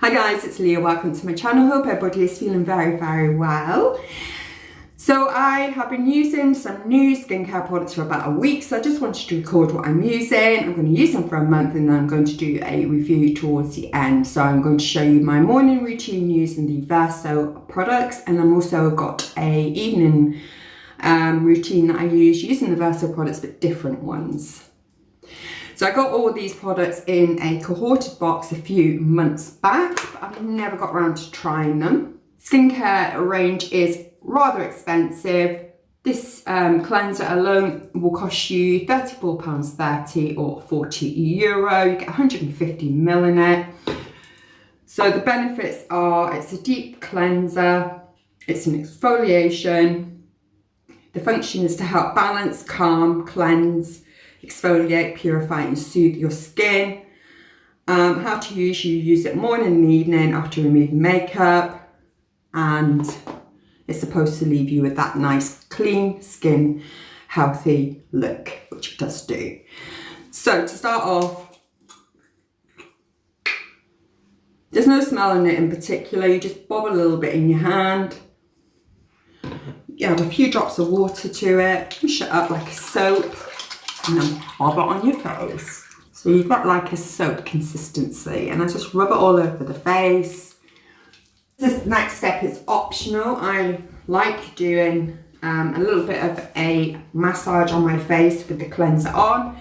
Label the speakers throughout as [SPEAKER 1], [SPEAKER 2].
[SPEAKER 1] Hi guys, it's Leah. Welcome to my channel. Hope everybody is feeling very well. So I have been using some new skincare products for about a week, so I just wanted to record what I'm using. I'm going to use them for a month and then I'm going to do a review towards the end. So I'm going to show you my morning routine using the Verso products, and I'm also got a evening routine that I use using the Verso products but different ones. So I got all these products in a cohorted box a few months back, but I've never got around to trying them. Skincare range is rather expensive. This cleanser alone will cost you £34.30 or €40. You get 150 ml in it. So the benefits are it's a deep cleanser, it's an exfoliation. The function is to help balance, calm, cleanse, exfoliate, purify and soothe your skin. How to use, you use it morning and evening after removing makeup, and it's supposed to leave you with that nice clean skin, healthy look, which it does do. So to start off, there's no smell in it in particular. You just bob a little bit in your hand. You add a few drops of water to it, push it up like a soap, and then bob it on your face. So you've got like a soap consistency, and I just rub it all over the face. This next step is optional. I like doing a little bit of a massage on my face with the cleanser on.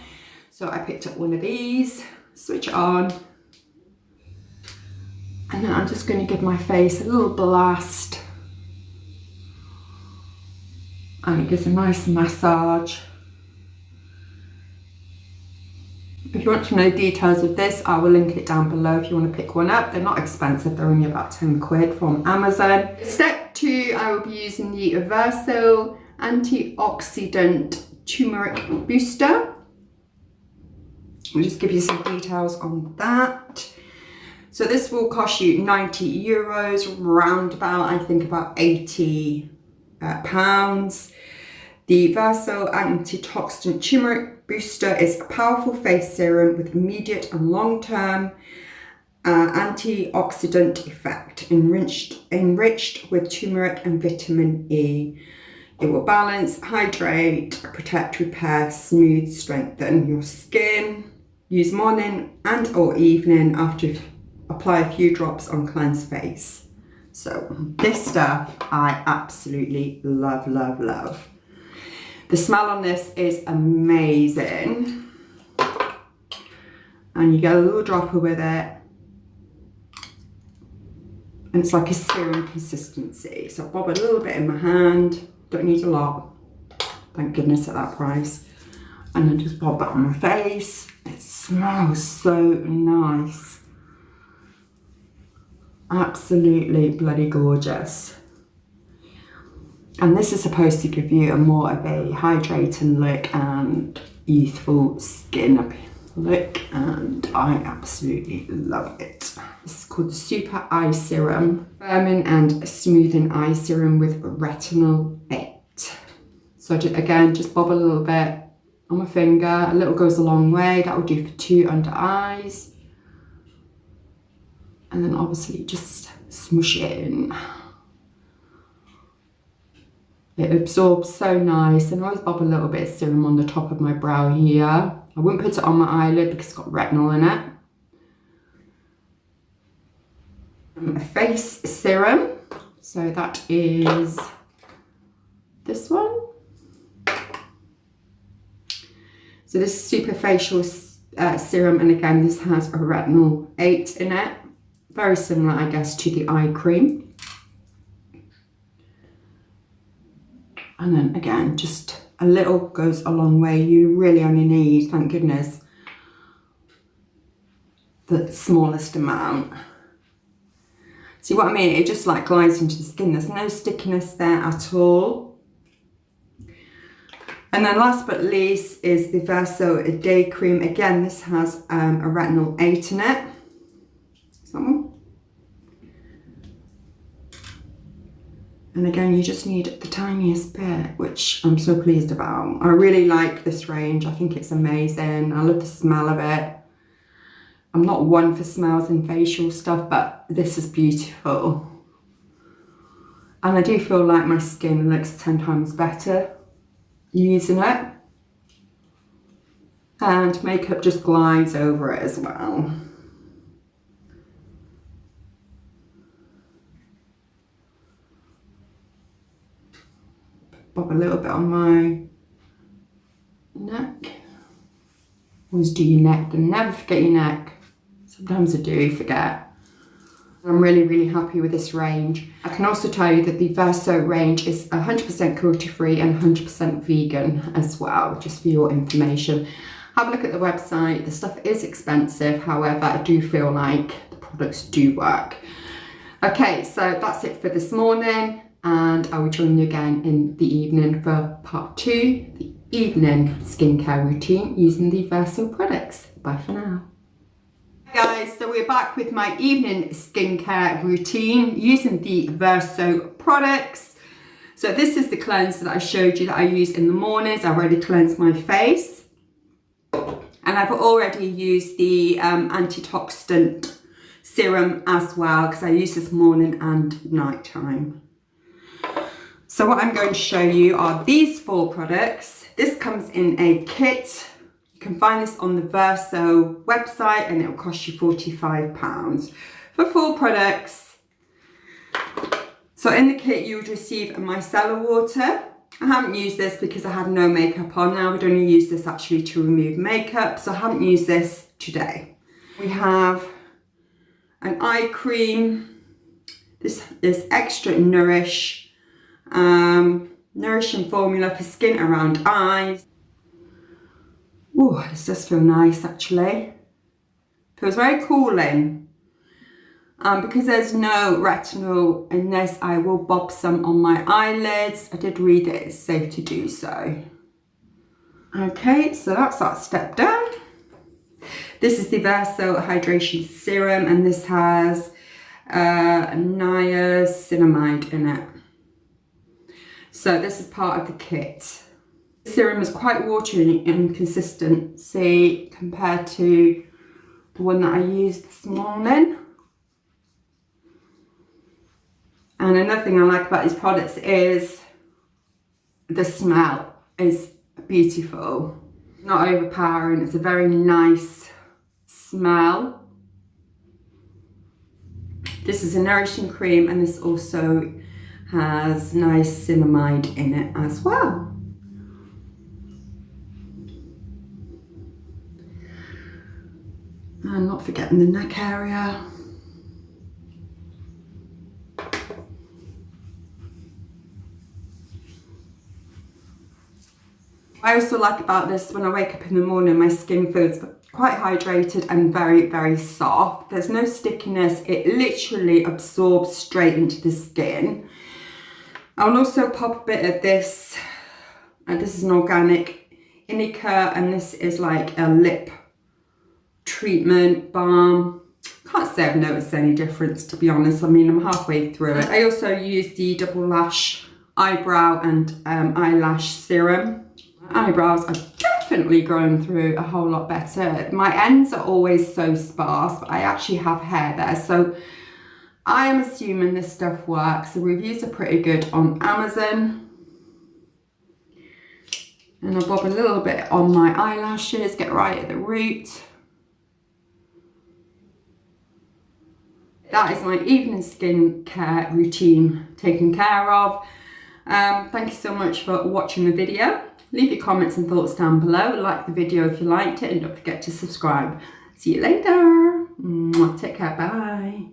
[SPEAKER 1] So I picked up one of these, switch it on, and then I'm just going to give my face a little blast. And it gives a nice massage. If you want to know details of this, I will link it down below if you want to pick one up. They're not expensive, they're only about 10 quid from Amazon. Step 2, I will be using the Verso Antioxidant Turmeric Booster. I'll just give you some details on that. So this will cost you €90, round about, I think about 80 pounds. The Verso Antioxidant Turmeric Booster is a powerful face serum with immediate and long-term antioxidant effect, enriched with turmeric and vitamin E. It will balance, hydrate, protect, repair, smooth, strengthen your skin. Use morning and or evening after apply a few drops on cleansed face. So this stuff I absolutely love. The smell on this is amazing, and you get a little dropper with it, and it's like a serum consistency. So I bob a little bit in my hand, don't need a lot, thank goodness at that price, and then just bob that on my face. It smells so nice, absolutely bloody gorgeous. And this is supposed to give you a more of a hydrating look and youthful skin look, and I absolutely love it. This is called the Super Eye Serum, firming and smoothing eye serum with retinol 8. So again, just bob a little bit on my finger, a little goes a long way. That will do for 2 under eyes, and then obviously just smush it in. It absorbs so nice, and I always bob a little bit of serum on the top of my brow here. I wouldn't put it on my eyelid because it's got retinol in it. A face serum, so that is this one. So this is super facial serum, and again this has a retinol 8 in it. Very similar, I guess, to the eye cream. And then again, just a little goes a long way. You really only need, thank goodness, the smallest amount. See what I mean? It just like glides into the skin. There's no stickiness there at all. And then last but least is the Verso Day Cream. Again, this has a retinol 8 in it. Is that one? And again, you just need the tiniest bit, which I'm so pleased about. I really like this range. I think it's amazing. I love the smell of it. I'm not one for smells and facial stuff, but this is beautiful. And I do feel like my skin looks 10 times better using it. And makeup just glides over it as well. Bob a little bit on my neck. Always do your neck, and never forget your neck. Sometimes I do forget. I'm really, really happy with this range. I can also tell you that the Verso range is 100% cruelty-free and 100% vegan as well, just for your information. Have a look at the website. The stuff is expensive, however, I do feel like the products do work. Okay, so that's it for this morning, and I will join you again in the evening for part 2, the evening skincare routine using the Verso products. Bye for now. Hi guys, so we're back with my evening skincare routine using the Verso products. So this is the cleanser that I showed you that I use in the mornings. I've already cleansed my face. And I've already used the antioxidant serum as well, because I use this morning and night time. So what I'm going to show you are these 4 products. This comes in a kit. You can find this on the Verso website, and it will cost you £45 for 4 products. So in the kit you would receive a micellar water. I haven't used this because I had no makeup on. Now I would only use this actually to remove makeup, so I haven't used this today. We have an eye cream. This is Extra Nourishing formula for skin around eyes. Oh, this does feel nice actually. Feels very cooling. Because there's no retinol in this, I will bob some on my eyelids. I did read that it's safe to do so. Okay, so that's that step done. This is the Verso Hydration Serum, and this has niacinamide in it. So this is part of the kit. The serum is quite watery in consistency compared to the one that I used this morning. And another thing I like about these products is the smell is beautiful. Not overpowering, it's a very nice smell. This is a nourishing cream, and this also has niacinamide in it as well. And not forgetting the neck area. I also like about this, when I wake up in the morning, my skin feels quite hydrated and very, very soft. There's no stickiness. It literally absorbs straight into the skin. I'll also pop a bit of this, and this is an organic indica, and this is like a lip treatment balm. Can't say I've noticed any difference, to be honest. I mean, I'm halfway through it. I also use the Double Lash eyebrow and eyelash serum. Eyebrows are definitely growing through a whole lot better. My ends are always so sparse, but I actually have hair there, so I am assuming this stuff works. The reviews are pretty good on Amazon. And I'll bob a little bit on my eyelashes, get right at the root. That is my evening skincare routine taken care of. Thank you so much for watching the video. Leave your comments and thoughts down below. Like the video if you liked it, and don't forget to subscribe. See you later. Take care. Bye.